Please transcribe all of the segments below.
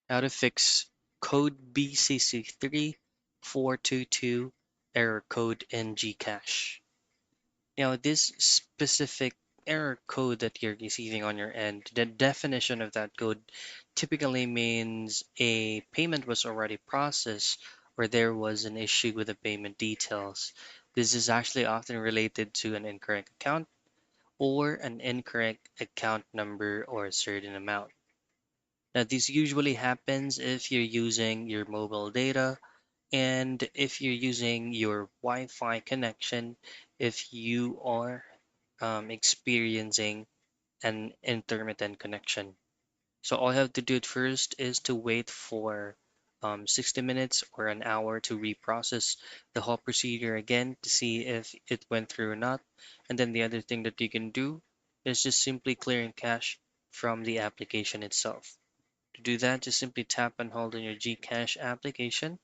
How to fix code BCC3-422 error code in Gcash. Now, this specific error code that you're receiving on your end, the definition of that code typically means a payment was already processed or there was an issue with the payment details. This is actually often related to an incorrect account or an incorrect account number or a certain amount. Now, this usually happens if you're using your mobile data and if you're using your Wi-Fi connection, if you are experiencing an intermittent connection. So all you have to do at first is to wait for 60 minutes or an hour to reprocess the whole procedure again to see if it went through or not. And then the other thing that you can do is just simply clearing cache from the application itself. To do that, just simply tap and hold on your Gcash application.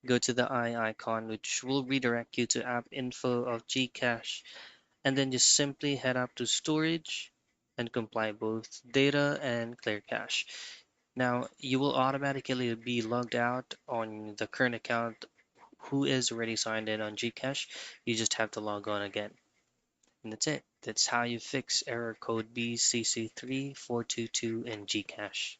Go to the eye icon, which will redirect you to app info of Gcash, and then just simply head up to storage and comply both data and clear cache. Now, you will automatically be logged out on the current account who is already signed in on Gcash. You just have to log on again. And that's it. That's how you fix error code BCC3-422 in Gcash.